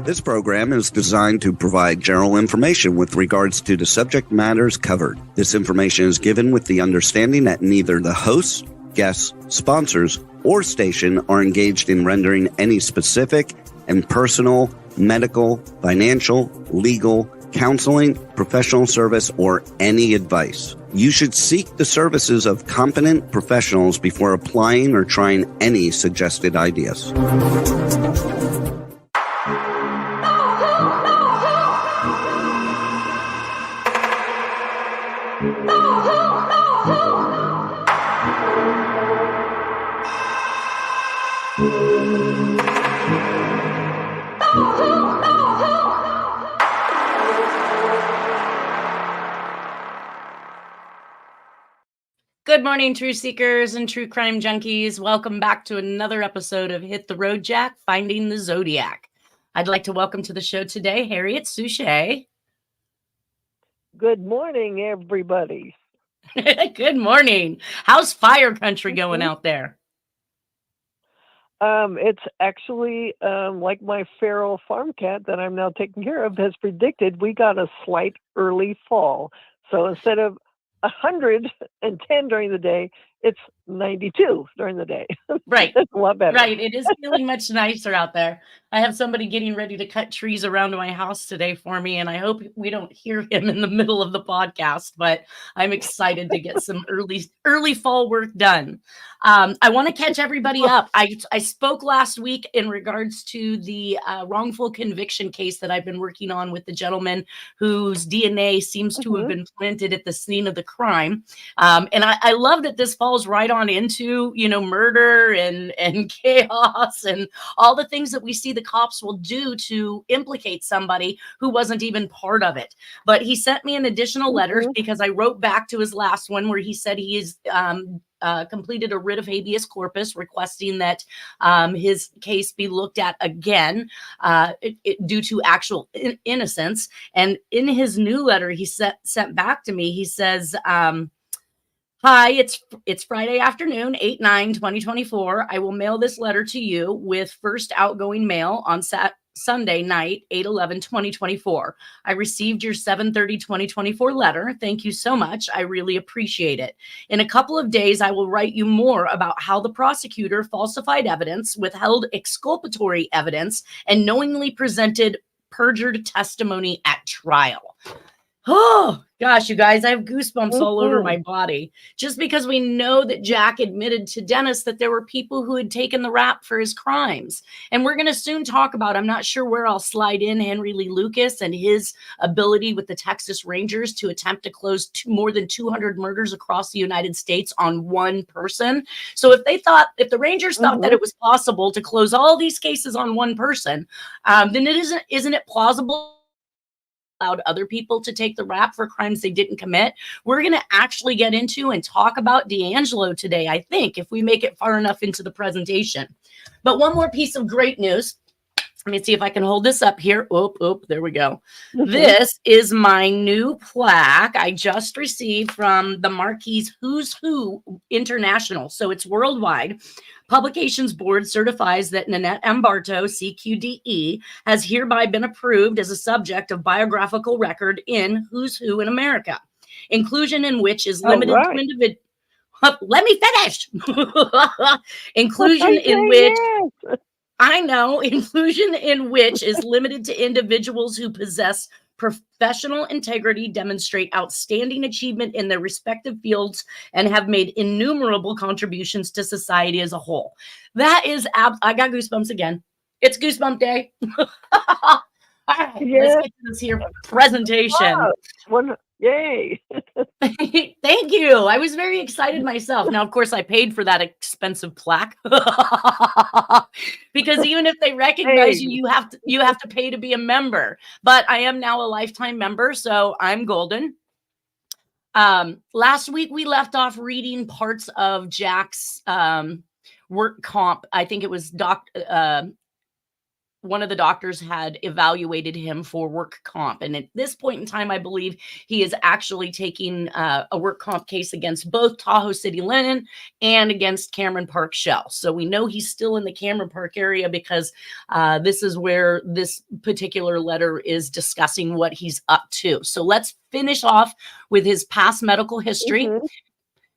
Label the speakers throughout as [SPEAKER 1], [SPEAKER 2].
[SPEAKER 1] This program is designed to provide general information with regards to the subject matters covered. This information is given with the understanding that neither the hosts, guests, sponsors, or station are engaged in rendering any specific and personal, medical, financial, legal, counseling, professional service, or any advice. You should seek the services of competent professionals before applying or trying any suggested ideas.
[SPEAKER 2] Good morning, true seekers and true crime junkies. Welcome back to another episode of Hit the Road, Jack, Finding the Zodiac. I'd like to welcome to the show today, Harriet Suchet.
[SPEAKER 3] Good morning, everybody.
[SPEAKER 2] Good morning. How's fire country going out there?
[SPEAKER 3] It's actually like my feral farm cat that I'm now taking care of has predicted, we got a slight early fall. So instead of 110 during the day, it's 92 during the day.
[SPEAKER 2] Right.
[SPEAKER 3] It's a lot better.
[SPEAKER 2] Right. It is feeling much nicer out there. I have somebody getting ready to cut trees around my house today for me, and I hope we don't hear him in the middle of the podcast, but I'm excited to get some early fall work done. I want to catch everybody up. I spoke last week in regards to the wrongful conviction case that I've been working on with the gentleman whose DNA seems to have been planted at the scene of the crime. And I love that this falls right on into, murder and chaos and all the things that we see the cops will do to implicate somebody who wasn't even part of it. But he sent me an additional letter because I wrote back to his last one where he said he is completed a writ of habeas corpus requesting that his case be looked at again due to actual innocence. And in his new letter he sent back to me, he says, hi, it's Friday afternoon, 8/9/2024. I will mail this letter to you with first outgoing mail on Sunday night, 8/11/2024. I received your 7/30/2024 letter. Thank you so much. I really appreciate it. In a couple of days, I will write you more about how the prosecutor falsified evidence, withheld exculpatory evidence, and knowingly presented perjured testimony at trial. Oh, gosh, you guys, I have goosebumps all over my body just because we know that Jack admitted to Dennis that there were people who had taken the rap for his crimes. And we're going to soon talk about, I'm not sure where I'll slide in Henry Lee Lucas and his ability with the Texas Rangers to attempt to close more than 200 murders across the United States on one person. So if the Rangers thought that it was possible to close all these cases on one person, then isn't it plausible allowed other people to take the rap for crimes they didn't commit? We're going to actually get into and talk about D'Angelo today, I think, if we make it far enough into the presentation. But one more piece of great news. Let me see if I can hold this up here. Oh, there we go. This is my new plaque I just received from the Marquis Who's Who International. So it's worldwide. Publications Board certifies that Nanette M. Bartow, CQDE, has hereby been approved as a subject of biographical record in Who's Who in America. Inclusion in which is limited to individuals. Let me finish. Inclusion in which is limited to individuals who possess professional integrity, demonstrate outstanding achievement in their respective fields, and have made innumerable contributions to society as a whole. That is, I got goosebumps again. It's Goosebump Day. All right, let's get to this here presentation.
[SPEAKER 3] Yay.
[SPEAKER 2] Thank you. I was very excited myself. Now, of course, I paid for that expensive plaque because even if they recognize you, you have to pay to be a member. But I am now a lifetime member, so I'm golden. Last week, we left off reading parts of Jack's work comp. I think it was one of the doctors had evaluated him for work comp. And at this point in time, I believe he is actually taking a work comp case against both Tahoe City Linen and against Cameron Park Shell. So we know he's still in the Cameron Park area because this is where this particular letter is discussing what he's up to. So let's finish off with his past medical history.
[SPEAKER 3] Mhm.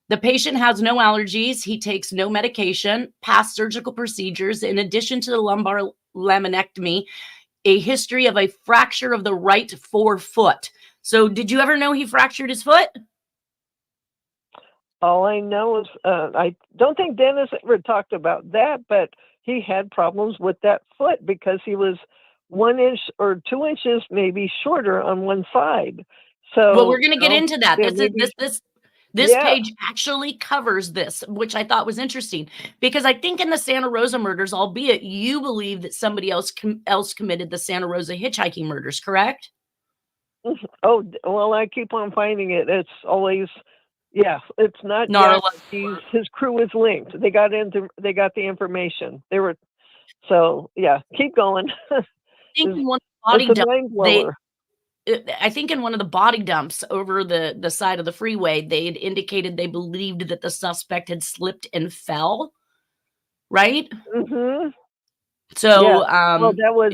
[SPEAKER 2] The patient has no allergies. He takes no medication, past surgical procedures, in addition to the lumbar laminectomy, a history of a fracture of the right forefoot. So did you ever know he fractured his foot?
[SPEAKER 3] All I know is I don't think Dennis ever talked about that, but he had problems with that foot because he was 1 inch or 2 inches maybe shorter on one side. So,
[SPEAKER 2] Well, we're going to get into that.
[SPEAKER 3] yeah,
[SPEAKER 2] This
[SPEAKER 3] yeah.
[SPEAKER 2] page actually covers this, which I thought was interesting because I think in the Santa Rosa murders, albeit you believe that somebody else committed the Santa Rosa hitchhiking murders, correct?
[SPEAKER 3] Oh, well, I keep on finding it. It's always, yeah, it's not
[SPEAKER 2] Not
[SPEAKER 3] Jack. His crew is linked. They got the information. So yeah, keep going.
[SPEAKER 2] I think in one
[SPEAKER 3] It's a
[SPEAKER 2] body
[SPEAKER 3] mind blower.
[SPEAKER 2] I think in one of the body dumps over the side of the freeway, they had indicated they believed that the suspect had slipped and fell, right?
[SPEAKER 3] Mm-hmm.
[SPEAKER 2] So,
[SPEAKER 3] Yeah. Well,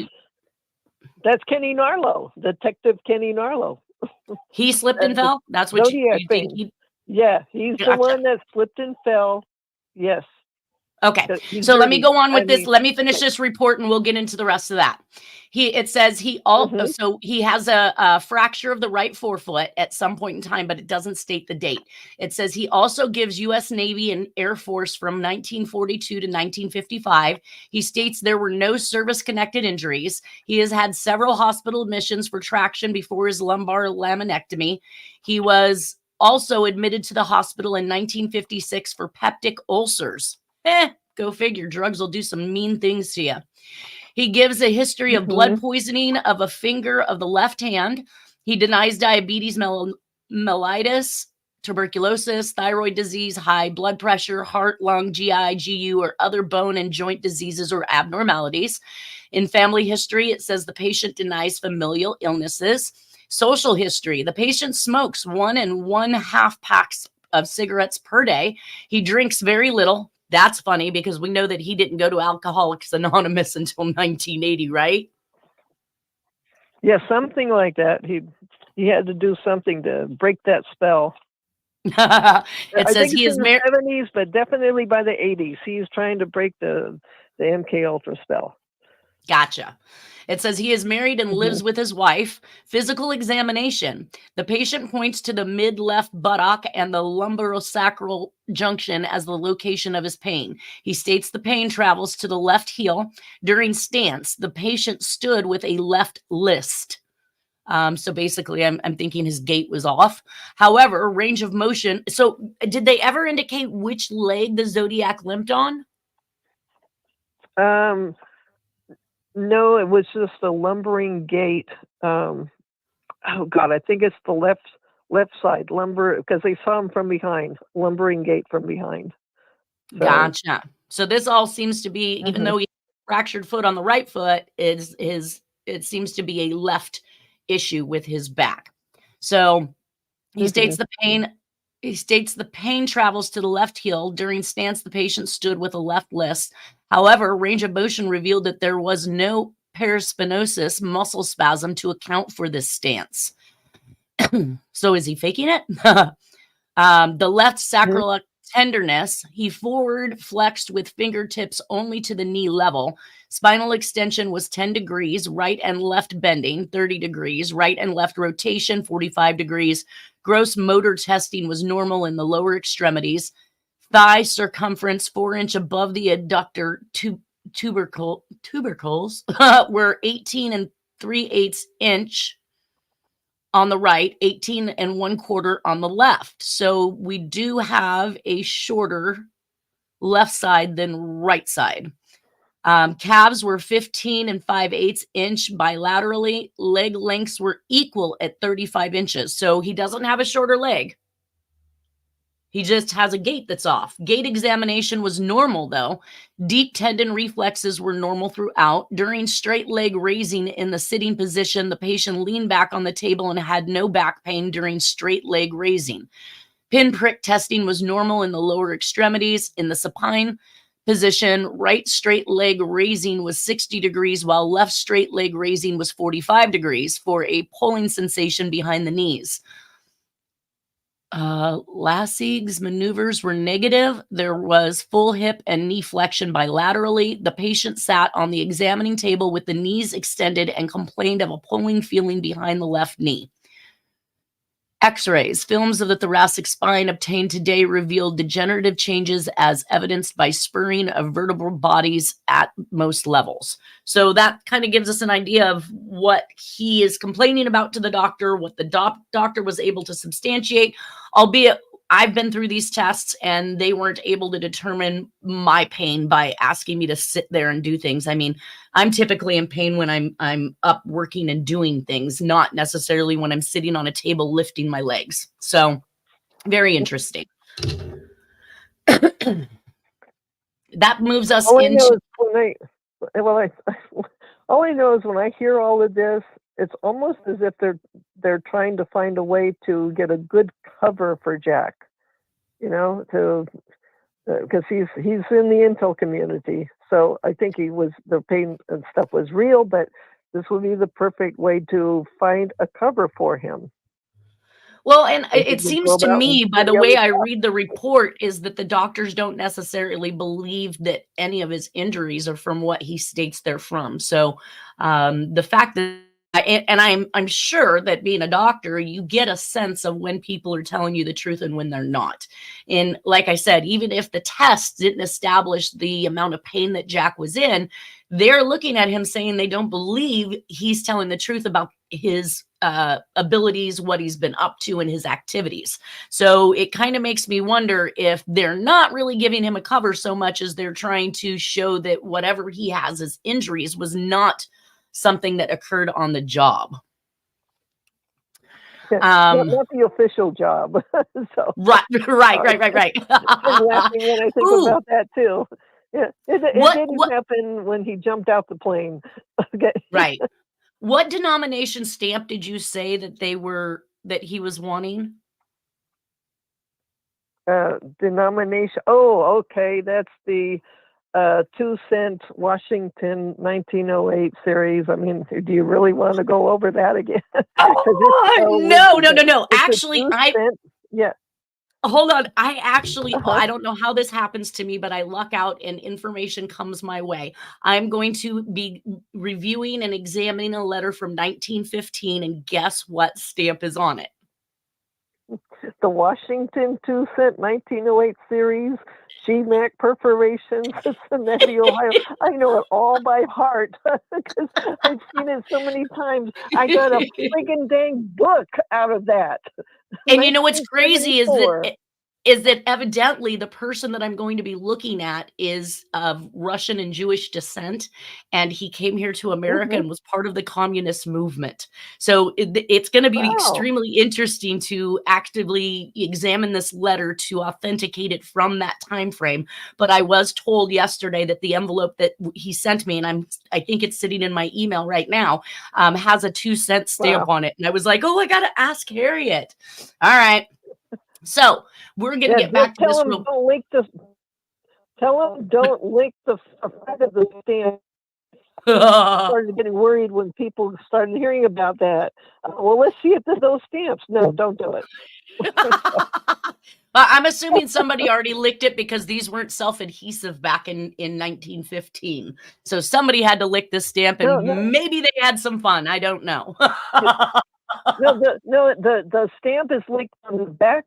[SPEAKER 3] that's Kenny Narlow, Detective Kenny Narlow.
[SPEAKER 2] he slipped and fell? That's what you think he...
[SPEAKER 3] Yeah, he's the one that slipped and fell. Yes.
[SPEAKER 2] Okay, so let me go on with this. Let me finish this report and we'll get into the rest of that. It says so he has a fracture of the right forefoot at some point in time, but it doesn't state the date. It says he also gives U.S. Navy and Air Force from 1942 to 1955. He states there were no service-connected injuries. He has had several hospital admissions for traction before his lumbar laminectomy. He was also admitted to the hospital in 1956 for peptic ulcers. Go figure. Drugs will do some mean things to you. He gives a history of blood poisoning of a finger of the left hand. He denies diabetes mellitus, tuberculosis, thyroid disease, high blood pressure, heart, lung, GI, GU, or other bone and joint diseases or abnormalities. In family history, it says the patient denies familial illnesses. Social history, the patient smokes 1 1/2 packs of cigarettes per day. He drinks very little. That's funny because we know that he didn't go to Alcoholics Anonymous until 1980, right?
[SPEAKER 3] Yeah, something like that. He had to do something to break that spell.
[SPEAKER 2] It says he is married
[SPEAKER 3] in the 70s, but definitely by the 80s. He's trying to break the MK Ultra spell.
[SPEAKER 2] Gotcha. It says he is married and lives with his wife. Physical examination. The patient points to the mid-left buttock and the lumbarosacral junction as the location of his pain. He states the pain travels to the left heel. During stance, the patient stood with a left list. So basically, I'm thinking his gait was off. However, range of motion. So did they ever indicate which leg the Zodiac limped on?
[SPEAKER 3] No, it was just a lumbering gait. Oh God, I think it's the left side lumber because they saw him from behind, lumbering gait from behind. So,
[SPEAKER 2] gotcha. So this all seems to be, even though he fractured foot on the right foot, it seems to be a left issue with his back. So he states the pain. He states the pain travels to the left heel. During stance, the patient stood with a left list. However, range of motion revealed that there was no paraspinosis muscle spasm to account for this stance. So is he faking it? The left sacral tenderness, he forward flexed with fingertips only to the knee level. Spinal extension was 10 degrees, right and left bending, 30 degrees, right and left rotation, 45 degrees. Gross motor testing was normal in the lower extremities. Thigh circumference 4 inch above the adductor tubercles were 18 3/8 inch on the right, 18 1/4 on the left. So we do have a shorter left side than right side. Calves were 15 5/8 inch bilaterally. Leg lengths were equal at 35 inches. So he doesn't have a shorter leg. He just has a gait that's off. Gait examination was normal, though. Deep tendon reflexes were normal throughout. During straight leg raising in the sitting position, the patient leaned back on the table and had no back pain during straight leg raising. Pinprick testing was normal in the lower extremities. In the supine position, right straight leg raising was 60 degrees, while left straight leg raising was 45 degrees for a pulling sensation behind the knees. Lassig's maneuvers were negative. There was full hip and knee flexion bilaterally. The patient sat on the examining table with the knees extended and complained of a pulling feeling behind the left knee. X-rays. Films of the thoracic spine obtained today revealed degenerative changes as evidenced by spurring of vertebral bodies at most levels. So that kind of gives us an idea of what he is complaining about to the doctor, what the doctor was able to substantiate, albeit I've been through these tests and they weren't able to determine my pain by asking me to sit there and do things. I mean, I'm typically in pain when I'm up working and doing things, not necessarily when I'm sitting on a table lifting my legs. So very interesting. That moves us
[SPEAKER 3] all
[SPEAKER 2] into.
[SPEAKER 3] All I know is when I hear all of this, it's almost as if they're trying to find a way to get a good cover for Jack, because he's in the intel community. So I think the pain and stuff was real, but this would be the perfect way to find a cover for him.
[SPEAKER 2] Well, and it seems to me, by the way I read the report, is that the doctors don't necessarily believe that any of his injuries are from what he states they're from. So the fact that, and I'm sure that being a doctor, you get a sense of when people are telling you the truth and when they're not. And like I said, even if the test didn't establish the amount of pain that Jack was in, they're looking at him saying they don't believe he's telling the truth about his abilities, what he's been up to, and his activities. So it kind of makes me wonder if they're not really giving him a cover so much as they're trying to show that whatever he has as injuries was not something that occurred on the job.
[SPEAKER 3] Not the official job. So
[SPEAKER 2] right.
[SPEAKER 3] I'm laughing when I think about that too. Yeah, it didn't happen when he jumped out the plane. Okay.
[SPEAKER 2] Right. What denomination stamp did you say that he was wanting?
[SPEAKER 3] Denomination. Oh, okay. That's the 2-cent Washington 1908 series. I mean, do you really want to go over that again?
[SPEAKER 2] No. Actually,
[SPEAKER 3] yeah.
[SPEAKER 2] Hold on. I don't know how this happens to me, but I luck out and information comes my way. I'm going to be reviewing and examining a letter from 1915, and guess what stamp is on it?
[SPEAKER 3] The Washington 2-cent 1908 series, GMAC perforations, Cincinnati, Ohio. I know it all by heart because I've seen it so many times. I got a freaking dang book out of that.
[SPEAKER 2] And you know what's crazy is that evidently the person that I'm going to be looking at is of Russian and Jewish descent, and he came here to America and was part of the communist movement. So it's going to be extremely interesting to actively examine this letter to authenticate it from that time frame. But I was told yesterday that the envelope that he sent me, and I think it's sitting in my email right now, has a 2-cent stamp on it. And I was like, oh, I got to ask Harriet. All right. So we're going to get back to this.
[SPEAKER 3] Tell them don't link the front of the stamp. Started getting worried when people started hearing about that. Well, let's see if there's those stamps. No, don't do it.
[SPEAKER 2] I'm assuming somebody already licked it because these weren't self-adhesive back in 1915. So somebody had to lick this stamp, and maybe they had some fun. I don't know.
[SPEAKER 3] The stamp is linked on the back.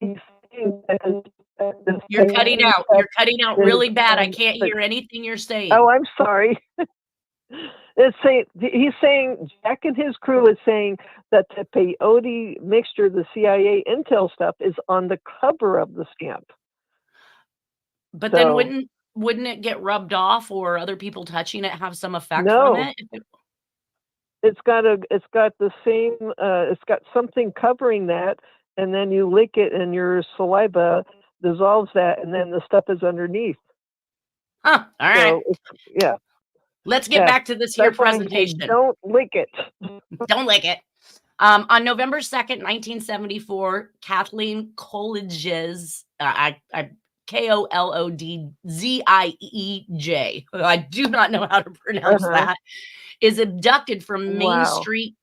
[SPEAKER 2] You're cutting out. You're cutting out really bad. I can't hear anything you're saying.
[SPEAKER 3] Oh, I'm sorry. He's saying, Jack and his crew is saying that the peyote mixture, the CIA intel stuff, is on the cover of the stamp.
[SPEAKER 2] But then wouldn't it get rubbed off, or other people touching it have some effect from it? It's
[SPEAKER 3] got the same. It's got something covering that. and then you lick it, and your saliva dissolves that, and then the stuff is underneath.
[SPEAKER 2] Huh. All right.
[SPEAKER 3] So yeah,
[SPEAKER 2] Let's get back to this here
[SPEAKER 3] that's why I say
[SPEAKER 2] presentation.
[SPEAKER 3] don't lick it.
[SPEAKER 2] Don't lick it. On November 2nd, 1974, Kathleen Coolidge's, Kolodziej, I do not know how to pronounce that, is abducted from Main Street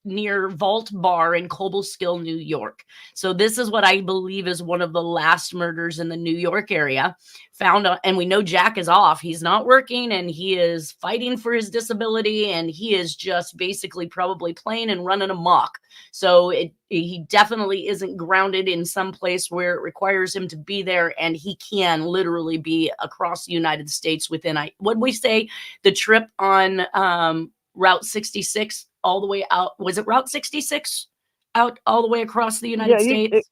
[SPEAKER 2] near Vault Bar in Cobleskill, New York. So this is what I believe is one of the last murders in the New York area. And we know Jack is off. He's not working, and he is fighting for his disability, and he is just basically probably playing and running amok. So he definitely isn't grounded in some place where it requires him to be there, and he can literally be across the United States within, what'd we say, the trip on Route 66 all the way out. Was it Route 66 out all the way across the United States?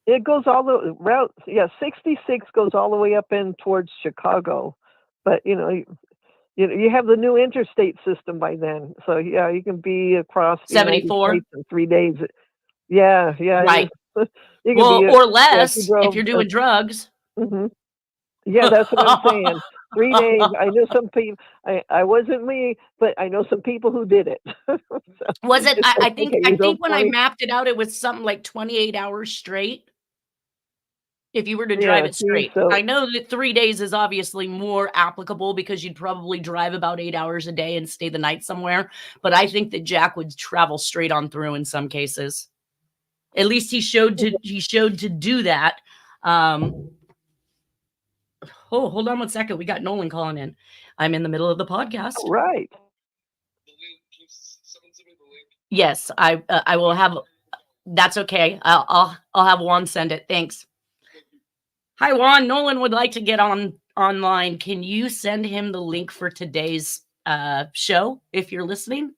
[SPEAKER 3] It goes all the route. Yeah, 66 goes all the way up in towards Chicago, but you have the new interstate system by then. So yeah, you can be across
[SPEAKER 2] 74
[SPEAKER 3] in 3 days. Yeah,
[SPEAKER 2] right.
[SPEAKER 3] You
[SPEAKER 2] can be or less if you're doing drugs.
[SPEAKER 3] Mm-hmm. Yeah, that's what I'm saying. 3 days. I know some people. I wasn't me, but I know some people who did it.
[SPEAKER 2] Was it? I think when I mapped it out, it was something like 28 hours straight. If you were to drive it straight. So. I know that 3 days is obviously more applicable because you'd probably drive about 8 hours a day and stay the night somewhere. But I think that Jack would travel straight on through in some cases. At least he showed to do that. Oh, hold on one second. We got Nolan calling in. I'm in the middle of the podcast.
[SPEAKER 3] Oh, right.
[SPEAKER 2] Yes, I will have. That's okay. I'll have Juan send it. Thanks. Hi, Juan. Nolan would like to get online. Can you send him the link for today's show if you're listening?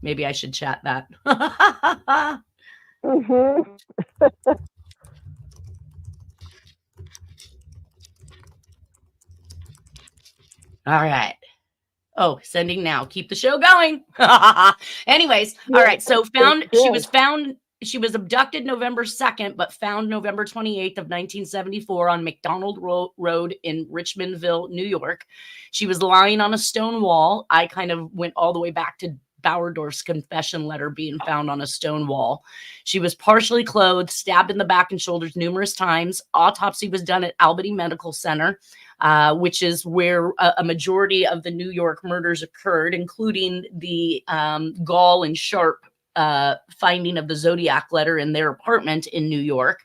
[SPEAKER 2] Maybe I should chat that.
[SPEAKER 3] Mm-hmm.
[SPEAKER 2] All right. Oh, sending now. Keep the show going. Anyways, all right. So she was abducted November 2nd, but found November 28th of 1974 on McDonald Road in Richmondville, New York. She was lying on a stone wall. I kind of went all the way back to Bauerdorf's confession letter being found on a stone wall. She was partially clothed, stabbed in the back and shoulders numerous times. Autopsy was done at Albany Medical Center, which is where a majority of the New York murders occurred, including the Gall and Sharp finding of the Zodiac letter in their apartment in New York.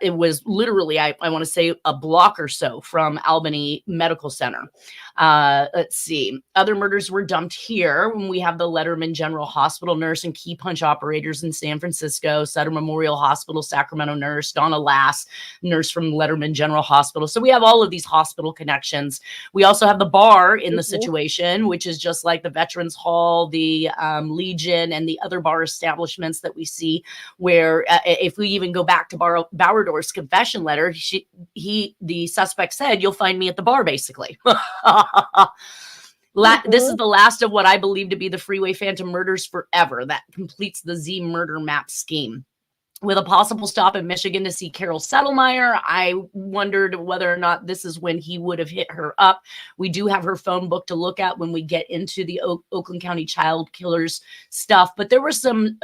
[SPEAKER 2] It was literally, I want to say, a block or so from Albany Medical Center. Let's see. Other murders were dumped here when we have the Letterman General Hospital nurse and key punch operators in San Francisco, Sutter Memorial Hospital, Sacramento nurse, Donna Lass, nurse from Letterman General Hospital. So we have all of these hospital connections. We also have the bar in the situation, which is just like the Veterans Hall, the Legion, and the other bar establishments that we see, where if we even go back to Bauerdorf's confession letter, the suspect said, "You'll find me at the bar," basically. This is the last of what I believe to be the Freeway Phantom murders forever. That completes the Z murder map scheme. With a possible stop in Michigan to see Carol Settlemyre, I wondered whether or not this is when he would have hit her up. We do have her phone book to look at when we get into the Oakland County child killers stuff, but there were some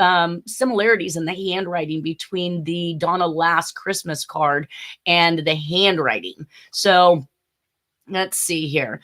[SPEAKER 2] similarities in the handwriting between the Donna Lass Christmas card and the handwriting. So let's see here.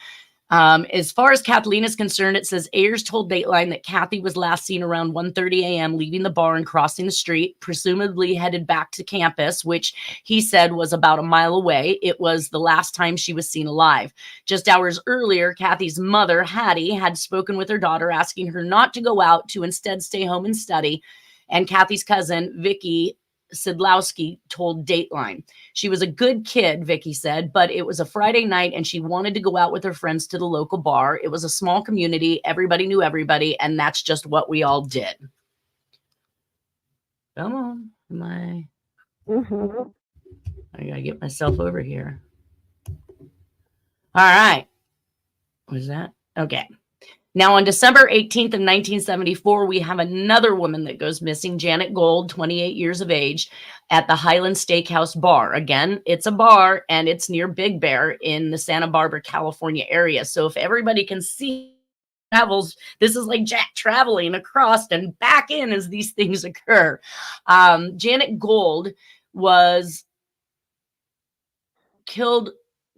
[SPEAKER 2] As far as Kathleen is concerned, it says Ayers told Dateline that Kathy was last seen around 1:30 a.m. leaving the bar and crossing the street, presumably headed back to campus, which he said was about a mile away. It was the last time she was seen alive. Just hours earlier, Kathy's mother, Hattie, had spoken with her daughter, asking her not to go out, to instead stay home and study. And Kathy's cousin, Vicky Sidlowski, told Dateline. She was a good kid, Vicky said, but it was a Friday night and she wanted to go out with her friends to the local bar. It was a small community. Everybody knew everybody, and that's just what we all did. Come on. I gotta get myself over here. All right. Was that? Okay. Now, on December 18th of 1974, we have another woman that goes missing, Janet Gold, 28 years of age, at the Highland Steakhouse bar. Again, it's a bar, and it's near Big Bear in the Santa Barbara, California area. So if everybody can see travels, this is like Jack traveling across and back in as these things occur. Janet Gold was killed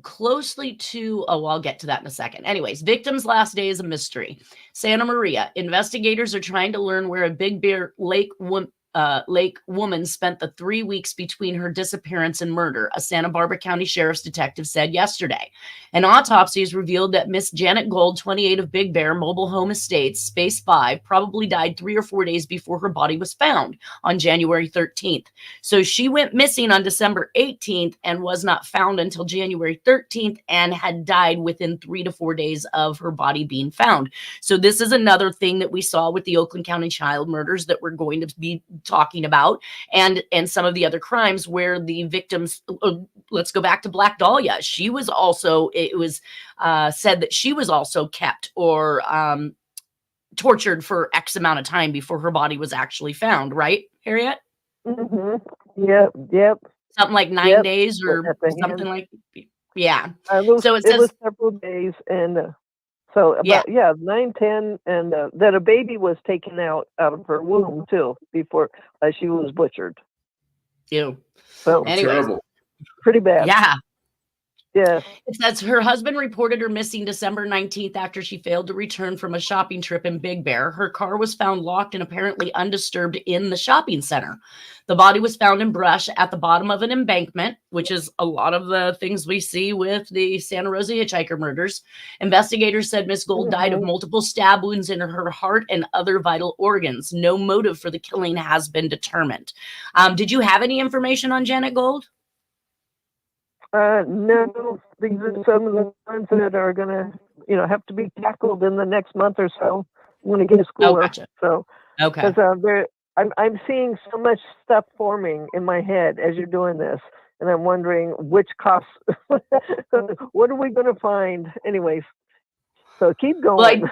[SPEAKER 2] closely to, oh, I'll get to that in a second. Anyways, victim's last day is a mystery. Santa Maria, investigators are trying to learn where a Big Bear Lake woman spent the 3 weeks between her disappearance and murder, a Santa Barbara County Sheriff's detective said yesterday. An autopsy has revealed that Miss Janet Gold, 28 of Big Bear Mobile Home Estates, Space 5, probably died 3 or 4 days before her body was found on January 13th. So she went missing on December 18th and was not found until January 13th and had died within 3 to 4 days of her body being found. So this is another thing that we saw with the Oakland County child murders that we're going to be talking about, and some of the other crimes where the victims, let's go back to Black Dahlia. She was also, it was said that she was also kept or tortured for X amount of time before her body was actually found, right, Harriet?
[SPEAKER 3] Mm-hmm. Yep.
[SPEAKER 2] Something like 9 days or something like, yeah. So it
[SPEAKER 3] was several days, and so about 9, 10, and that a baby was taken out of her womb too before she was butchered.
[SPEAKER 2] Ew.
[SPEAKER 3] So
[SPEAKER 4] terrible.
[SPEAKER 3] Pretty bad.
[SPEAKER 2] Yeah.
[SPEAKER 3] Yeah.
[SPEAKER 2] It says her husband reported her missing December 19th after she failed to return from a shopping trip in Big Bear. Her car was found locked and apparently undisturbed in the shopping center. The body was found in brush at the bottom of an embankment, which is a lot of the things we see with the Santa Rosa hitchhiker murders. Investigators said Miss Gold died of multiple stab wounds in her heart and other vital organs. No motive for the killing has been determined. Did you have any information on Janet Gold?
[SPEAKER 3] No, these are some of the ones that are going to, have to be tackled in the next month or so when I get to school.
[SPEAKER 2] Oh, gotcha.
[SPEAKER 3] So,
[SPEAKER 2] okay.
[SPEAKER 3] Because I'm seeing so much stuff forming in my head as you're doing this, and I'm wondering which costs. What are we going to find, anyways? So keep going.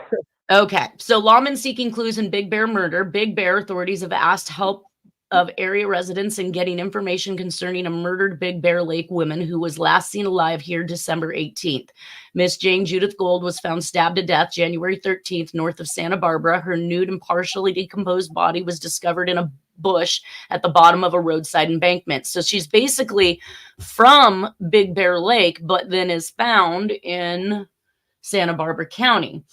[SPEAKER 2] Okay. So lawmen seeking clues in Big Bear murder. Big Bear authorities have asked help of area residents in getting information concerning a murdered Big Bear Lake woman who was last seen alive here December 18th. Miss Jane Judith Gold was found stabbed to death January 13th north of Santa Barbara. Her nude and partially decomposed body was discovered in a bush at the bottom of a roadside embankment. So she's basically from Big Bear Lake, but then is found in Santa Barbara County.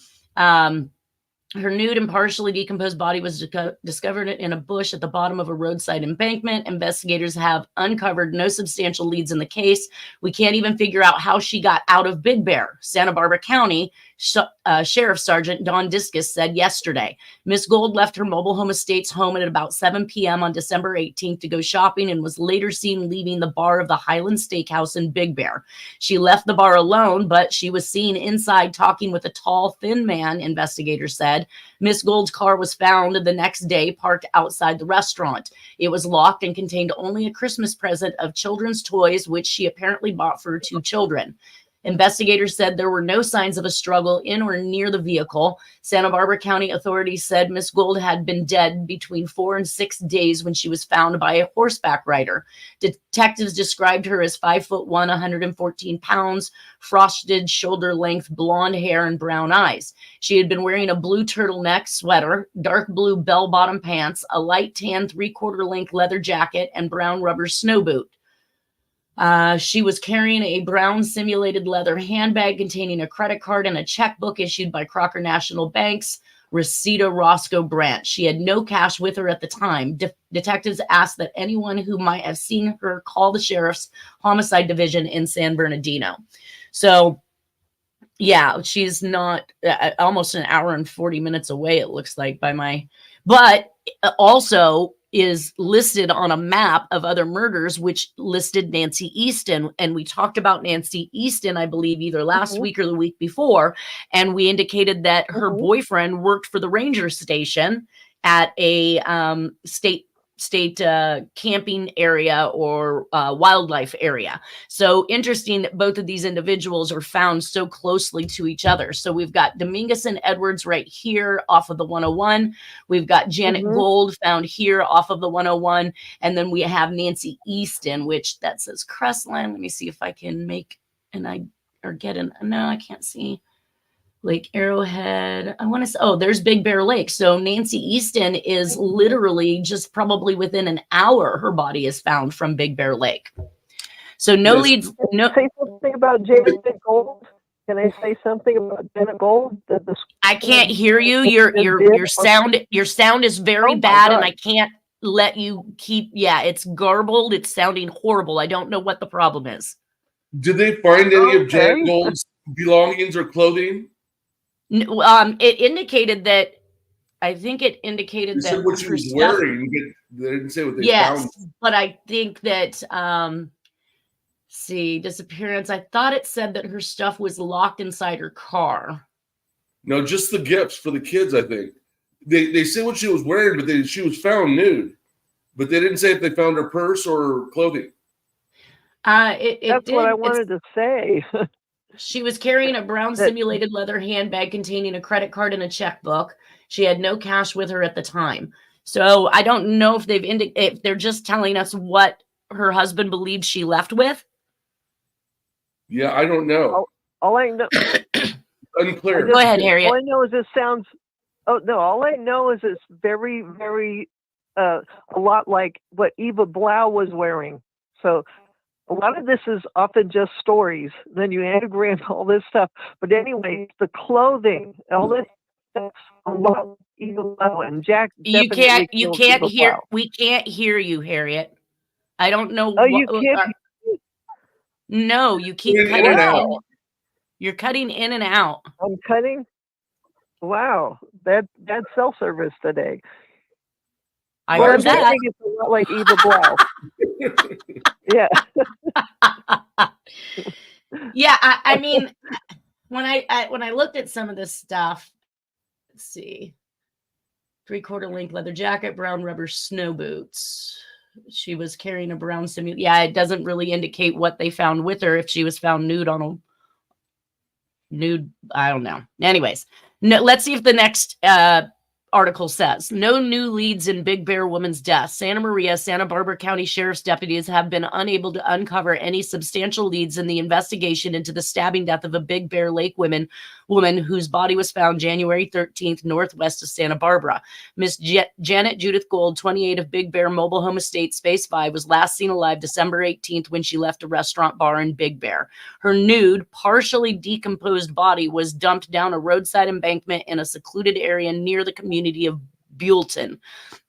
[SPEAKER 2] Her nude and partially decomposed body was discovered in a bush at the bottom of a roadside embankment. Investigators have uncovered no substantial leads in the case. We can't even figure out how she got out of Big Bear. Santa Barbara County Sheriff Sergeant Don Discus said yesterday. Miss Gold left her mobile home estate's home at about 7 p.m. on December 18th to go shopping and was later seen leaving the bar of the Highland Steakhouse in Big Bear. She left the bar alone, but she was seen inside talking with a tall, thin man, investigators said. Miss Gold's car was found the next day parked outside the restaurant. It was locked and contained only a Christmas present of children's toys, which she apparently bought for her 2 children. Investigators said there were no signs of a struggle in or near the vehicle. Santa Barbara County authorities said Miss Gold had been dead between 4 and 6 days when she was found by a horseback rider. Detectives described her as 5'1", 114 pounds, frosted shoulder-length blonde hair and brown eyes. She had been wearing a blue turtleneck sweater, dark blue bell-bottom pants, a light tan 3/4 length leather jacket, and brown rubber snow boot. She was carrying a brown simulated leather handbag containing a credit card and a checkbook issued by Crocker National Bank's Reseda Roscoe branch. She had no cash with her at the time. Detectives asked that anyone who might have seen her call the sheriff's homicide division in San Bernardino. So, yeah, she's not almost an hour and 40 minutes away, it looks like, but also is listed on a map of other murders, which listed Nancy Easton. And we talked about Nancy Easton, I believe, either last week or the week before. And we indicated that her boyfriend worked for the ranger station at a state camping area or wildlife area. So interesting that both of these individuals are found so closely to each other. So we've got Dominguez and Edwards right here off of the 101. We've got Janet Gold found here off of the 101. And then we have Nancy Easton, which that says Crestline. Let me see if I can make no, I can't see. Lake Arrowhead. I want to say, there's Big Bear Lake. So Nancy Easton is literally just probably within an hour, her body is found from Big Bear Lake. So no leads. No.
[SPEAKER 3] Say something about Janet Gold. Can I say something about Janet Gold?
[SPEAKER 2] I can't hear you. Your sound is very bad, and I can't let you keep. Yeah, it's garbled. It's sounding horrible. I don't know what the problem is.
[SPEAKER 4] Did they find any of Janet Gold's belongings or clothing?
[SPEAKER 2] It indicated that. I think it indicated
[SPEAKER 4] you
[SPEAKER 2] that
[SPEAKER 4] said what she was wearing. They didn't say what they found.
[SPEAKER 2] Yes, but I think that. Disappearance. I thought it said that her stuff was locked inside her car.
[SPEAKER 4] No, just the gifts for the kids. I think they said what she was wearing, but she was found nude. But they didn't say if they found her purse or clothing.
[SPEAKER 3] That's what I wanted to say.
[SPEAKER 2] She was carrying a brown simulated leather handbag containing a credit card and a checkbook. She had no cash with her at the time. So I don't know if if they're just telling us what her husband believed she left with.
[SPEAKER 4] Yeah, I don't know.
[SPEAKER 3] All I know.
[SPEAKER 4] Unclear.
[SPEAKER 2] Go ahead, Harriet.
[SPEAKER 3] All I know is it sounds. Oh no! All I know is it's very, very, a lot like what Eva Blau was wearing. So a lot of this is often just stories. Then you anagram all this stuff. But anyway, the clothing, all this stuff, a lot of Eva Blau and Jack.
[SPEAKER 2] You can't hear. Blau. We can't hear you, Harriet. I don't know.
[SPEAKER 3] Oh, you can't.
[SPEAKER 2] No, you keep cutting in and out. You're cutting in and out.
[SPEAKER 3] I'm cutting. Wow, that's cell service today.
[SPEAKER 2] I heard that.
[SPEAKER 3] I think it's a lot like Eva Blau. Yeah.
[SPEAKER 2] Yeah, I mean, when I looked at some of this stuff, let's see, 3/4 length leather jacket, brown rubber snow boots. She was carrying a brown simulator. Yeah, it doesn't really indicate what they found with her. If she was found nude on a nude, I don't know. Anyways, no. Let's see if the next article says no new leads in Big Bear woman's death. Santa Maria, Santa Barbara County Sheriff's deputies have been unable to uncover any substantial leads in the investigation into the stabbing death of a Big Bear Lake woman whose body was found January 13th northwest of Santa Barbara. Miss Janet Judith Gold, 28 of Big Bear Mobile Home Estate, Space 5, was last seen alive December 18th when she left a restaurant bar in Big Bear. Her nude, partially decomposed body was dumped down a roadside embankment in a secluded area near the community of Buellton.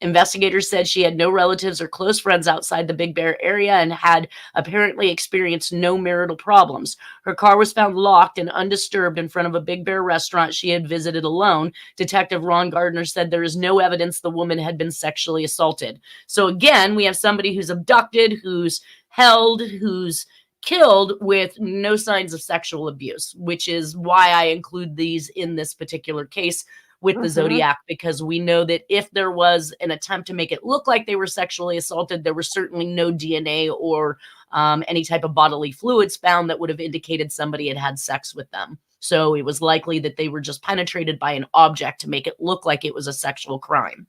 [SPEAKER 2] Investigators said she had no relatives or close friends outside the Big Bear area and had apparently experienced no marital problems. Her car was found locked and undisturbed in front of a Big Bear restaurant she had visited alone. Detective Ron Gardner said there is no evidence the woman had been sexually assaulted. So again, we have somebody who's abducted, who's held, who's killed with no signs of sexual abuse, which is why I include these in this particular case with the Zodiac, because we know that if there was an attempt to make it look like they were sexually assaulted, there was certainly no DNA or any type of bodily fluids found that would have indicated somebody had had sex with them. So it was likely that they were just penetrated by an object to make it look like it was a sexual crime.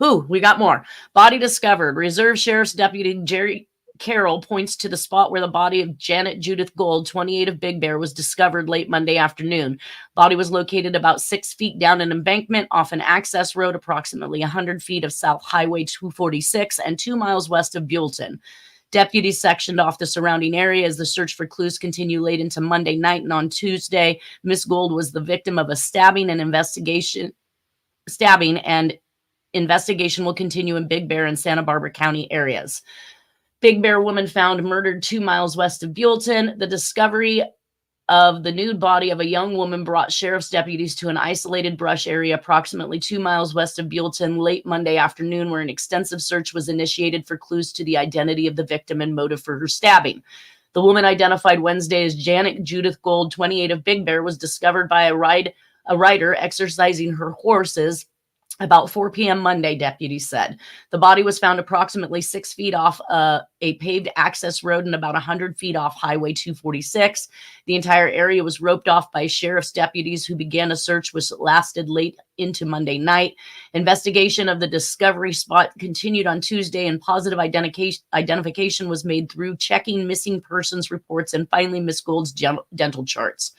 [SPEAKER 2] Ooh, we got more. Body discovered. Reserve Sheriff's Deputy Jerry Carroll points to the spot where the body of Janet Judith Gold, 28 of Big Bear, was discovered late Monday afternoon. Body was located about 6 feet down an embankment off an access road approximately 100 feet of South Highway 246 and 2 miles west of Buellton. Deputies sectioned off the surrounding area as the search for clues continued late into Monday night, and on Tuesday, Miss Gold was the victim of a stabbing, and investigation will continue in Big Bear and Santa Barbara County areas. Big Bear woman found murdered 2 miles west of Buellton. The discovery of the nude body of a young woman brought sheriff's deputies to an isolated brush area approximately 2 miles west of Buellton late Monday afternoon, where an extensive search was initiated for clues to the identity of the victim and motive for her stabbing. The woman, identified Wednesday as Janet Judith Gold, 28 of Big Bear, was discovered by a rider exercising her horses About 4 p.m. Monday, deputies said. The body was found approximately 6 feet off a paved access road and about 100 feet off Highway 246. The entire area was roped off by sheriff's deputies who began a search which lasted late into Monday night. Investigation of the discovery spot continued on Tuesday, and positive identification was made through checking missing persons reports and finally Miss Gould's dental charts.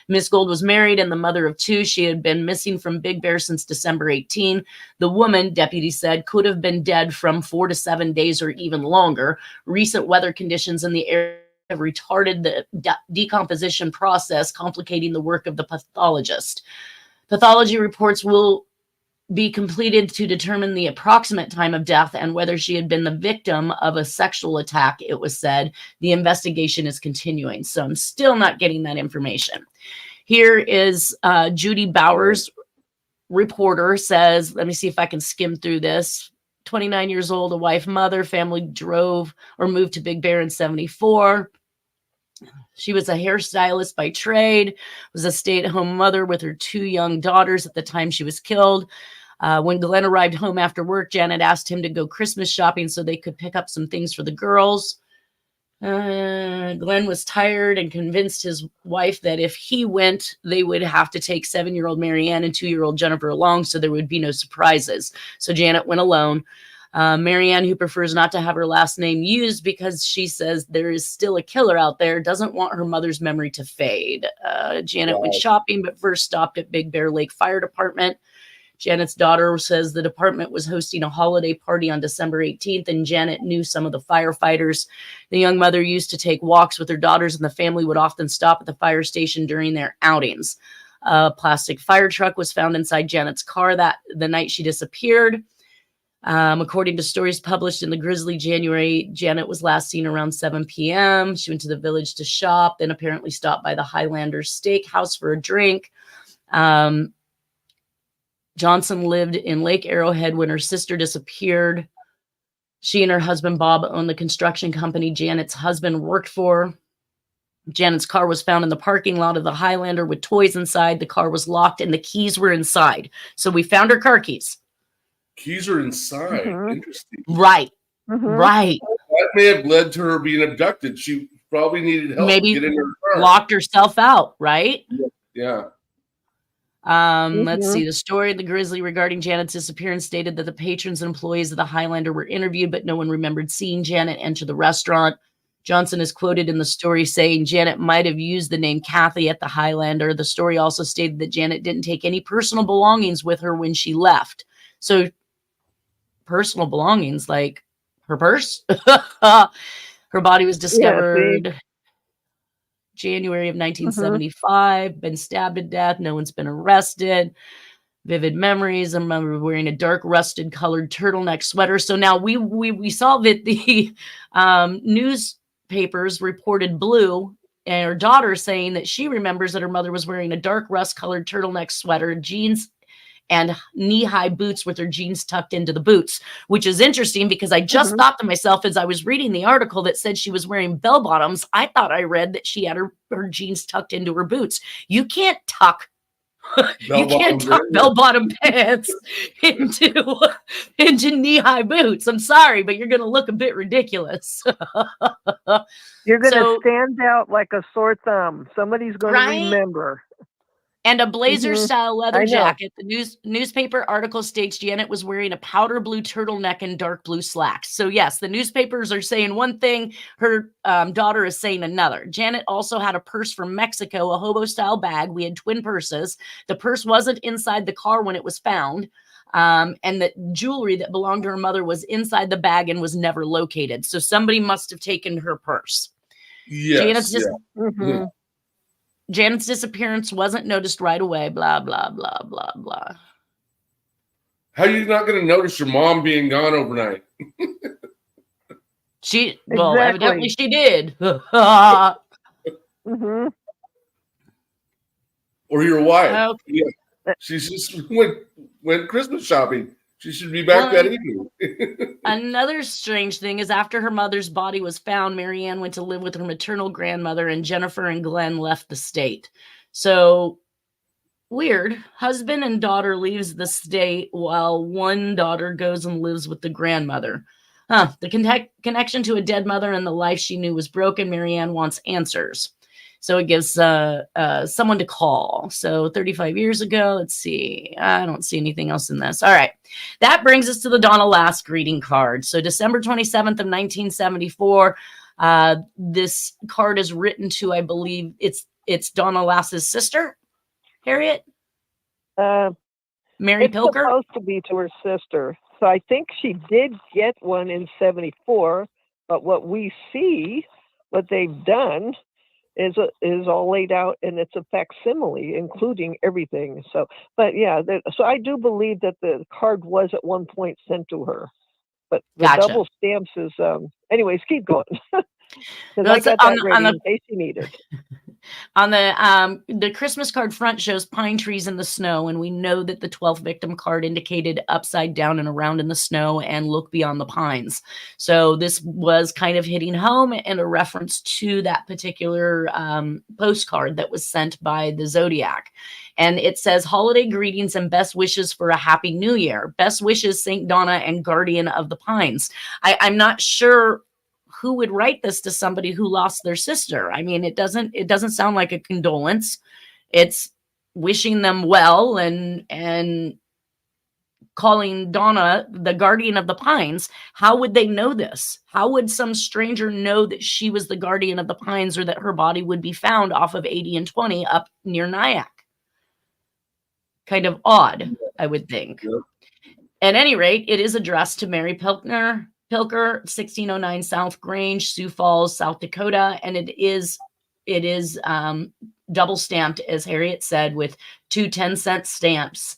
[SPEAKER 2] Miss Gould was married and the mother of 2. She had been missing from Big Bear since December 18. The woman, deputies said, could have been dead from 4 to 7 days or even longer. Recent weather conditions in the area have retarded the decomposition process, complicating the work of the pathologist. Pathology reports will be completed to determine the approximate time of death and whether she had been the victim of a sexual attack, it was said. The investigation is continuing, so I'm still not getting that information. Here is Judy Bowers, reporter, says, let me see if I can skim through this. 29 years old, a wife, mother, family drove or moved to Big Bear in 74. She was a hairstylist by trade, was a stay-at-home mother with her 2 young daughters at the time she was killed. When Glenn arrived home after work, Janet asked him to go Christmas shopping so they could pick up some things for the girls. Glenn was tired and convinced his wife that if he went, they would have to take 7-year-old Marianne and 2-year-old Jennifer along so there would be no surprises. So Janet went alone. Marianne, who prefers not to have her last name used because she says there is still a killer out there, doesn't want her mother's memory to fade. Janet went shopping, but first stopped at Big Bear Lake Fire Department. Janet's daughter says the department was hosting a holiday party on December 18th, and Janet knew some of the firefighters. The young mother used to take walks with her daughters, and the family would often stop at the fire station during their outings. A plastic fire truck was found inside Janet's car the night she disappeared. According to stories published in the Grizzly January, Janet was last seen around 7 p.m. She went to the village to shop, then apparently stopped by the Highlanders Steakhouse for a drink. Johnson lived in Lake Arrowhead when her sister disappeared. She and her husband, Bob, owned the construction company Janet's husband worked for. Janet's car was found in the parking lot of the Highlander with toys inside. The car was locked and the keys were inside. So we found her car keys.
[SPEAKER 4] Keys are inside. Interesting.
[SPEAKER 2] Right. Right.
[SPEAKER 4] That may have led to her being abducted. She probably needed help
[SPEAKER 2] Maybe
[SPEAKER 4] to get in her car.
[SPEAKER 2] Locked herself out, right?
[SPEAKER 4] Yeah.
[SPEAKER 2] Let's see. The story of the Grizzly regarding Janet's disappearance stated that the patrons and employees of the Highlander were interviewed, but no one remembered seeing Janet enter the restaurant. Johnson is quoted in the story saying Janet might have used the name Kathy at the Highlander. The story also stated that Janet didn't take any personal belongings with her when she left. So personal belongings, like her purse. Her body was discovered January of 1975, been stabbed to death. No one's been arrested. Vivid memories. I remember wearing a dark rusted colored turtleneck sweater. So now we saw that the newspapers reported blue, and her daughter saying that she remembers that her mother was wearing a dark rust colored turtleneck sweater, jeans, and knee-high boots with her jeans tucked into the boots, which is interesting because I just thought to myself as I was reading the article that said she was wearing bell bottoms, I thought I read that she had her jeans tucked into her boots. You can't tuck bell-bottom pants into knee-high boots. I'm sorry, but you're going to look a bit ridiculous.
[SPEAKER 3] You're going to stand out like a sore thumb. Somebody's going to remember.
[SPEAKER 2] And a blazer-style leather jacket. The newspaper article states Janet was wearing a powder blue turtleneck and dark blue slacks. So yes, the newspapers are saying one thing, her daughter is saying another. Janet also had a purse from Mexico, a hobo-style bag. We had twin purses. The purse wasn't inside the car when it was found. And the jewelry that belonged to her mother was inside the bag and was never located. So somebody must have taken her purse.
[SPEAKER 4] Yes.
[SPEAKER 2] Janet's disappearance wasn't noticed right away, blah, blah, blah, blah, blah.
[SPEAKER 4] How are you not going to notice your mom being gone overnight?
[SPEAKER 2] Evidently she did.
[SPEAKER 4] Or your wife. Yeah. She just went Christmas shopping. She should be back that evening.
[SPEAKER 2] Another strange thing is after her mother's body was found, Marianne went to live with her maternal grandmother, and Jennifer and Glenn left the state. So Weird. Husband and daughter leaves the state while one daughter goes and lives with the grandmother. Huh. The connection to a dead mother and the life she knew was broken. Marianne wants answers. So it gives someone to call. So 35 years ago, let's see. I don't see anything else in this. All right. That brings us to the Donna Lass greeting card. So December 27th of 1974, this card is written to, I believe it's Donna Lass's sister, Harriet? Mary
[SPEAKER 3] It's
[SPEAKER 2] Pilker?
[SPEAKER 3] supposed to be to her sister. So I think she did get one in 74, but what we see, what they've done is all laid out, and it's a facsimile, including everything. So, but yeah, so I do believe that the card was at one point sent to her, but the
[SPEAKER 2] Gotcha.
[SPEAKER 3] double stamps is, anyways, keep going. Because
[SPEAKER 2] No,
[SPEAKER 3] I
[SPEAKER 2] it's
[SPEAKER 3] got
[SPEAKER 2] on
[SPEAKER 3] that
[SPEAKER 2] the-
[SPEAKER 3] ready
[SPEAKER 2] on the-
[SPEAKER 3] in case you need it.
[SPEAKER 2] On the Christmas card front shows pine trees in the snow, and we know that the 12th victim card indicated upside down and around in the snow and look beyond the pines. So this was kind of hitting home and a reference to that particular postcard that was sent by the Zodiac. And it says, holiday greetings and best wishes for a happy new year. Best wishes, St. Donna and Guardian of the Pines. I'm not sure who would write this to somebody who lost their sister. I mean, it doesn't sound like a condolence. It's wishing them well and calling Donna the guardian of the pines. How would they know this? How would some stranger know that she was the guardian of the pines, or that her body would be found off of 80 and 20 up near Nyack? Kind of odd, I would think.
[SPEAKER 4] Yep.
[SPEAKER 2] At any rate, it is addressed to Mary Pilker, 1609 South Grange, Sioux Falls, South Dakota, and it is double stamped, as Harriet said, with 2 10-cent stamps,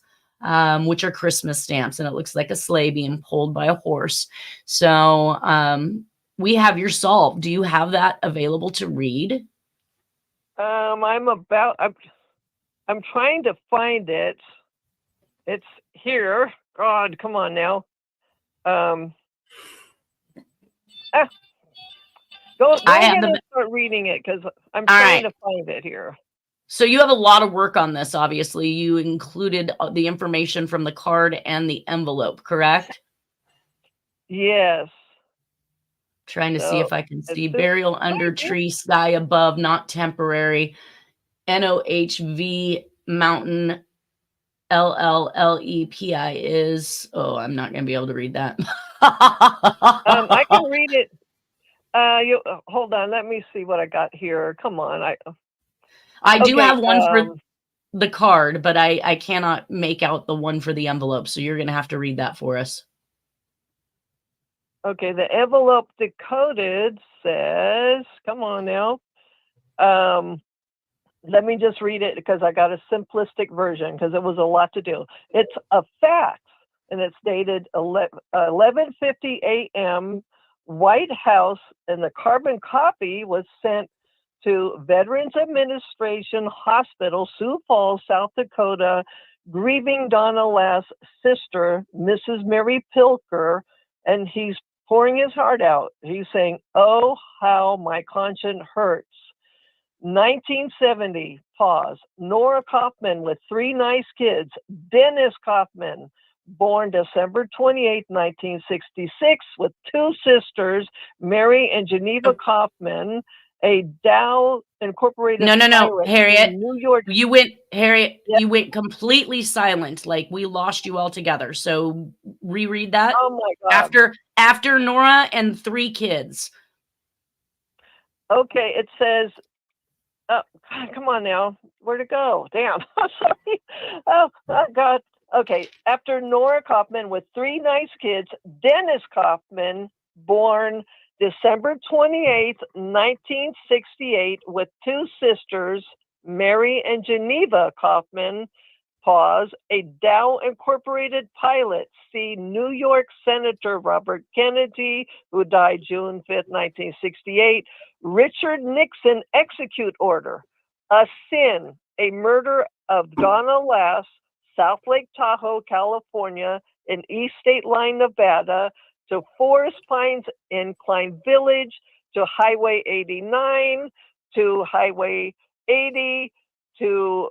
[SPEAKER 2] which are Christmas stamps, and it looks like a sleigh being pulled by a horse. So we have your solve. Do you have that available to read?
[SPEAKER 3] I'm trying to find it. It's here. God, come on now. Go ahead and start reading it, because I'm trying to find it here.
[SPEAKER 2] So you have a lot of work on this, obviously. You included the information from the card and the envelope, correct?
[SPEAKER 3] Yes.
[SPEAKER 2] Trying to see if I can see. Burial under tree, sky above, not temporary. NOHV Mountain LLLEPI is, oh, I'm not going to be able to read that.
[SPEAKER 3] I can read it. Hold on. Let me see what I got here. Come on.
[SPEAKER 2] I do have one for the card, but I cannot make out the one for the envelope. So you're going to have to read that for us.
[SPEAKER 3] Okay. The envelope decoded says, come on now. Let me just read it, because I got a simplistic version, because it was a lot to do. It's a fax, and it's dated 11:50 a.m. White House, and the carbon copy was sent to Veterans Administration Hospital, Sioux Falls, South Dakota, grieving Donna Lass' sister, Mrs. Mary Pilker, and he's pouring his heart out. He's saying, "Oh, how my conscience hurts." 1970, pause. Nora Kaufman with 3 nice kids. Dennis Kaufman, born December 28, 1966, with 2 sisters, Mary and Geneva Kaufman, a Dow Incorporated.
[SPEAKER 2] No, Harriet.
[SPEAKER 3] New York.
[SPEAKER 2] You went completely silent. Like we lost you altogether. So reread that.
[SPEAKER 3] Oh my God.
[SPEAKER 2] After Nora and 3 kids.
[SPEAKER 3] Okay, it says, come on now. Where'd it go? Damn. I'm sorry. Oh, God. Okay. After Nora Kaufman with 3 nice kids, Dennis Kaufman, born December 28th, 1968, with 2 sisters, Mary and Geneva Kaufman, pause, a Dow Incorporated pilot, see New York Senator Robert Kennedy, who died June 5th, 1968, Richard Nixon execute order, a sin, a murder of Donna Lass, South Lake Tahoe, California, in East State Line, Nevada, to Forest Pines in Klein Village, to Highway 89, to Highway 80, to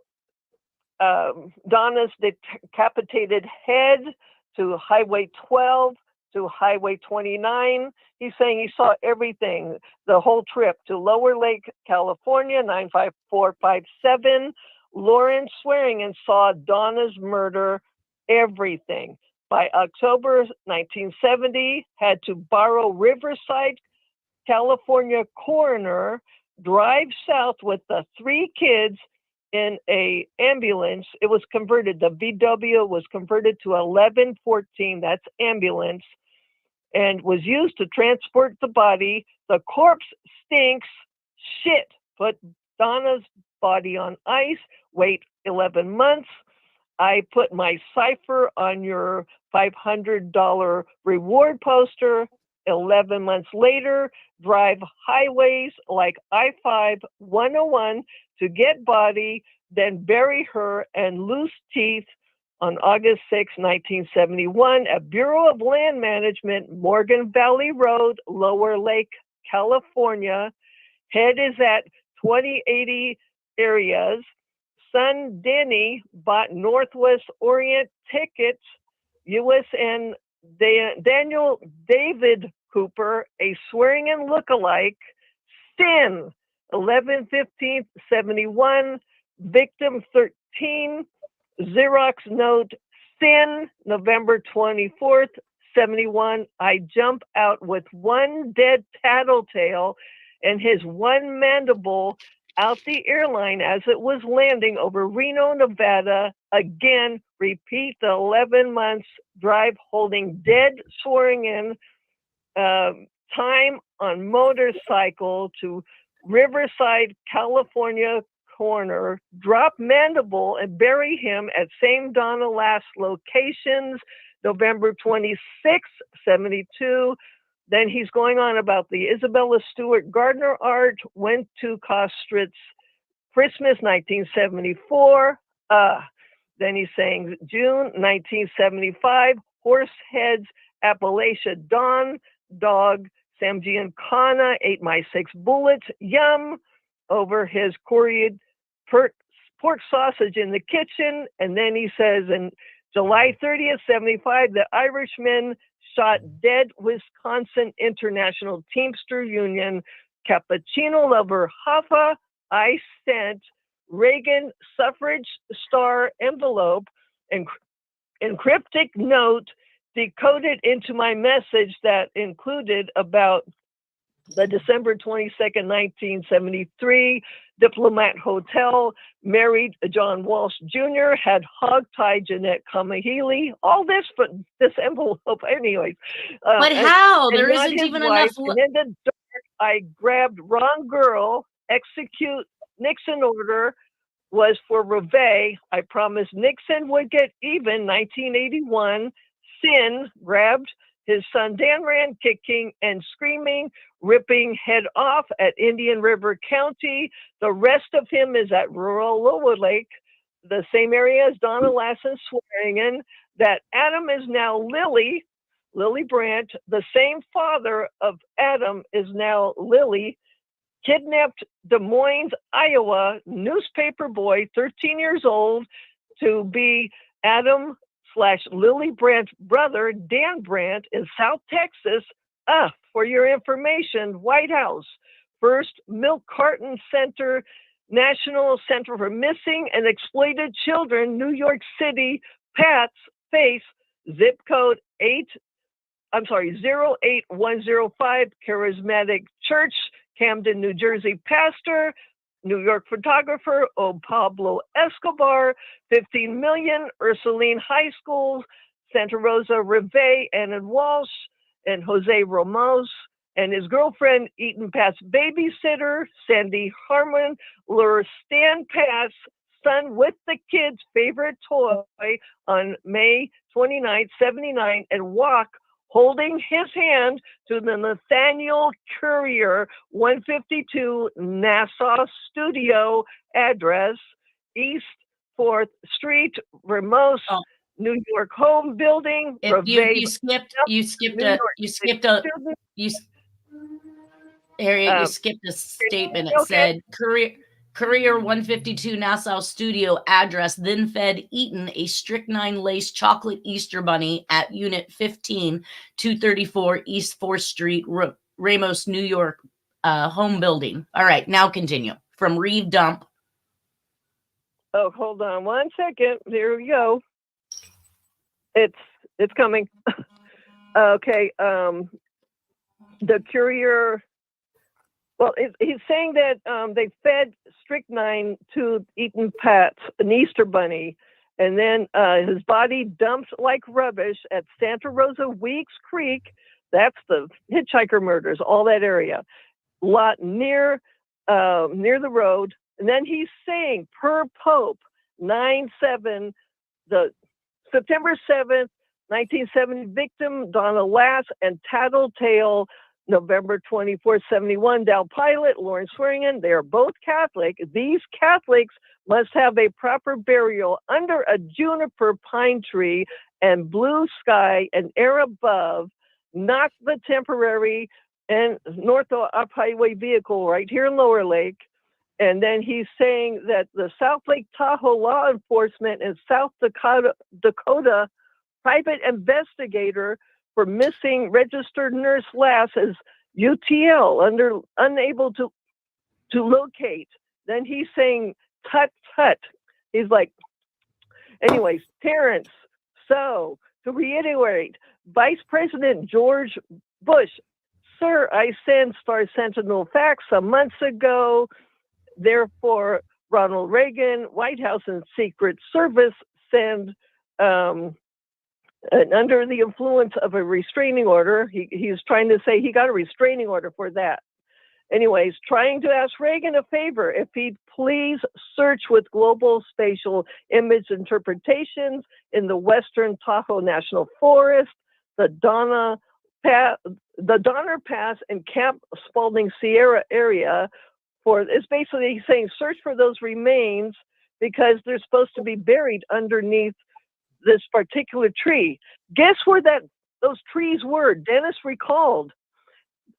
[SPEAKER 3] Donna's decapitated head to Highway 12 to Highway 29. He's saying he saw everything, the whole trip to Lower Lake, California, 95457. Lauren swearing and saw Donna's murder, everything. By October 1970, had to borrow Riverside, California coroner, drive south with the 3 kids in a ambulance. It was converted. The VW was converted to 1114. That's ambulance, and was used to transport the body. The corpse stinks. Shit. Put Donna's body on ice. Wait 11 months. I put my cipher on your $500 reward poster. 11 months later, drive highways like I-5 101 to get body, then bury her and loose teeth on August 6, 1971 at Bureau of Land Management, Morgan Valley Road, Lower Lake, California. Head is at 2080 areas. Son Denny bought Northwest Orient tickets. USN Daniel David Cooper, a swearing-in look-alike. Sin, 11/15/71. Victim 13. Xerox note. Sin, November 24th, 71. I jump out with one dead tattletale and his one mandible out the airline as it was landing over Reno, Nevada. Again, repeat the 11 months drive holding dead swearing in time on motorcycle to Riverside, California corner, drop mandible and bury him at same Donna last locations, November 26, 72. Then he's going on about the Isabella Stewart Gardner art, went to Kostritz Christmas 1974. Then he's saying June 1975, Horseheads, Appalachia Dawn, dog, Sam Giancana, ate my 6 bullets, yum, over his curried pork sausage in the kitchen. And then he says, in July 30th, 75, the Irishman shot dead Wisconsin International Teamster Union cappuccino lover Hoffa. I sent Reagan suffrage star envelope and cryptic note decoded into my message that included about the December 22nd, 1973 Diplomat Hotel, married John Walsh Jr., had hog-tied Jeanette Kamahili. All this for this envelope, anyways.
[SPEAKER 2] But how?
[SPEAKER 3] And
[SPEAKER 2] there
[SPEAKER 3] not
[SPEAKER 2] isn't
[SPEAKER 3] his
[SPEAKER 2] even
[SPEAKER 3] wife.
[SPEAKER 2] enough.
[SPEAKER 3] And in the dark, I grabbed wrong girl, execute Nixon order was for Reve. I promised Nixon would get even. 1981. Sin grabbed his son Dan Rand, kicking and screaming, ripping head off at Indian River County. The rest of him is at rural Lower Lake, the same area as Donna Lassen swearing in. That Adam is now Lily Brandt. The same father of Adam is now Lily. Kidnapped Des Moines, Iowa, newspaper boy, 13 years old, to be Adam/Lily Brandt's brother, Dan Brandt, in South Texas. For your information, White House, first milk carton center, National Center for Missing and Exploited Children, New York City, Pat's face, zip code 08105, Charismatic Church, Camden, New Jersey, pastor, New York photographer, Pablo Escobar, 15 million, Ursuline High School, Santa Rosa Reve, Annan Walsh, and Jose Ramos, and his girlfriend, Eaton Pat's babysitter, Sandy Harmon, lure Stan Pat's son with the kid's favorite toy on May 29, 79, and walk holding his hand to the Nathaniel Courier 152 Nassau Studio address, East 4th Street, Ramos, New York home building.
[SPEAKER 2] You skipped a statement. It said Courier 152 Nassau Studio address, then fed Eaton a strychnine laced chocolate Easter bunny at Unit 15, 234 East 4th Street, Ramos, New York, home building. All right, now continue. From Reeve Dump.
[SPEAKER 3] Oh, hold on 1 second. Here we go. It's coming. Okay. The courier. Well, he's saying that they fed strychnine to Eaton Pat's, an Easter bunny, and then his body dumped like rubbish at Santa Rosa Weeks Creek. That's the hitchhiker murders, all that area. Lot near the road. And then he's saying, per Pope, 9/7, the September 7th, 1970 victim, Donna Lass, and Tattletale, November 24th, 71, Dow Pilot, Lawrence Swearingen. They are both Catholic. These Catholics must have a proper burial under a juniper pine tree and blue sky and air above, not the temporary and North Up Highway vehicle right here in Lower Lake. And then he's saying that the South Lake Tahoe law enforcement and South Dakota private investigator for missing registered nurse Lass is UTL, unable to locate. Then he's saying, tut, tut. He's like, anyways, Tarrance. So, to reiterate, Vice President George Bush, sir, I sent Star Sentinel fax some months ago. Therefore, Ronald Reagan, White House and Secret Service send under the influence of a restraining order. He's trying to say he got a restraining order for that. Anyways, trying to ask Reagan a favor, if he'd please search with global spatial image interpretations in the Western Tahoe National Forest, the Donner Pass and Camp Spalding Sierra area. It's basically saying search for those remains because they're supposed to be buried underneath this particular tree. Guess where those trees were? Dennis recalled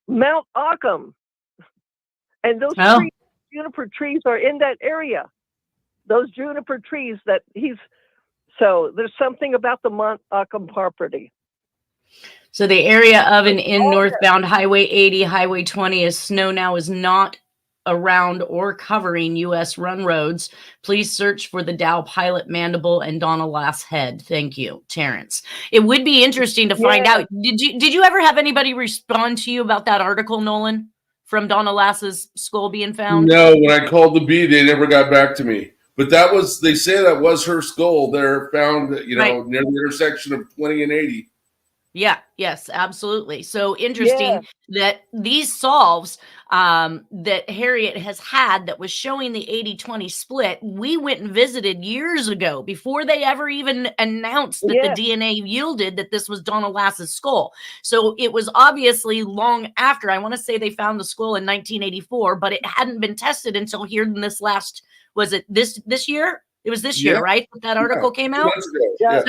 [SPEAKER 3] Mount Occam. And those trees, juniper trees, are in that area. Those juniper trees so there's something about the Mount Occam property.
[SPEAKER 2] So the area of and in northbound Highway 80, Highway 20 as snow now is not around or covering U.S. run roads. Please search for the Dow Pilot mandible and Donna Lass head. Thank you, Tarrance. It would be interesting to find out. Did you ever have anybody respond to you about that article, Nolan, from Donna Lass's skull being found?
[SPEAKER 4] No, when I called the B, they never got back to me. But they say that was her skull there found, near the intersection of 20 and 80.
[SPEAKER 2] Yeah, yes, absolutely. So interesting that these solves that Harriet has had that was showing the 80-20 split, we went and visited years ago before they ever even announced that the DNA yielded that this was Donna Lass's skull. So it was obviously long after. I want to say they found the skull in 1984, but it hadn't been tested until here in this last, was it this year? It was this year, right? That article came out?
[SPEAKER 4] Yeah.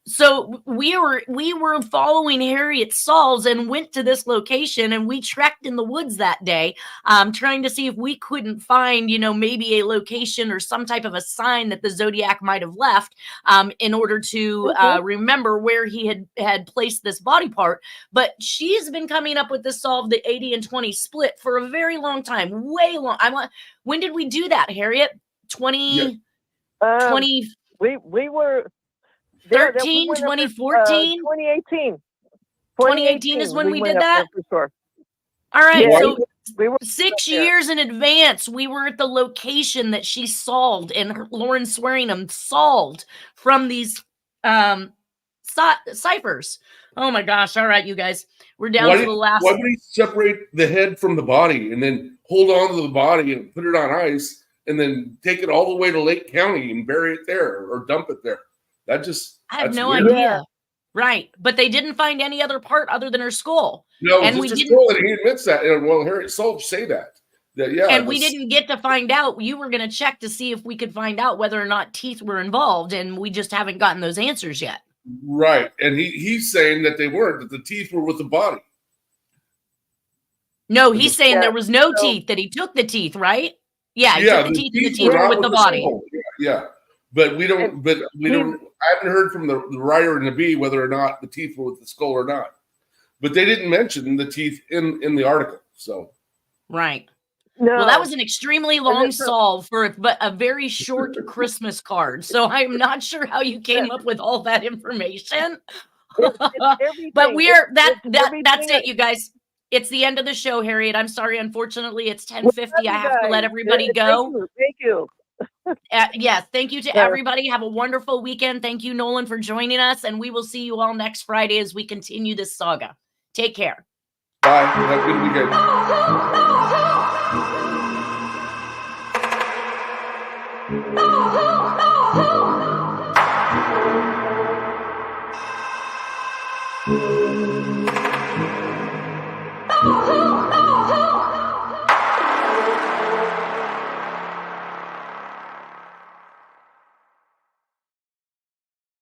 [SPEAKER 2] So we were following Harriet's solves and went to this location, and we trekked in the woods that day, trying to see if we couldn't find, maybe a location or some type of a sign that the Zodiac might have left, in order to remember where he had placed this body part. But she's been coming up with this solve, the 80 and 20 split, for a very long time, way long. When did we do that, Harriet? 20.
[SPEAKER 3] We were
[SPEAKER 2] 13, 2014?
[SPEAKER 3] 2018.
[SPEAKER 2] 2018 is when we did that?
[SPEAKER 3] For sure.
[SPEAKER 2] All right.
[SPEAKER 3] Yeah,
[SPEAKER 2] So
[SPEAKER 3] we were
[SPEAKER 2] 6 years in advance, we were at the location that she solved and Lauren Swearingham solved from these ciphers. Oh my gosh. All right, you guys. We're down to the last.
[SPEAKER 4] Why would he separate the head from the body and then hold on to the body and put it on ice and then take it all the way to Lake County and bury it there or dump it there?
[SPEAKER 2] I have no idea. Right. But they didn't find any other part other than her skull.
[SPEAKER 4] No,
[SPEAKER 2] and
[SPEAKER 4] just her skull, and he admits that. And well, Harriet Solves say that.
[SPEAKER 2] And we didn't get to find out. You were going to check to see if we could find out whether or not teeth were involved, and we just haven't gotten those answers yet.
[SPEAKER 4] Right. And he's saying that they weren't, that the teeth were with the body.
[SPEAKER 2] No, he's saying there was no teeth, that he took the teeth, right? Yeah, he took the teeth and the teeth were with the body.
[SPEAKER 4] Yeah. But we don't. I haven't heard from the writer and the bee whether or not the teeth were with the skull or not. But they didn't mention the teeth in the article. So
[SPEAKER 2] right.
[SPEAKER 3] No.
[SPEAKER 2] Well, that was an extremely long solve for a very short Christmas card. So I'm not sure how you came up with all that information. But that's it, you guys. It's the end of the show, Harriet. I'm sorry. Unfortunately, it's 10:50. I have to let everybody go.
[SPEAKER 3] Thank you.
[SPEAKER 2] Yes, thank you to everybody. Have a wonderful weekend. Thank you, Nolan, for joining us, and we will see you all next Friday as we continue this saga. Take care.
[SPEAKER 4] Bye. Have a good weekend.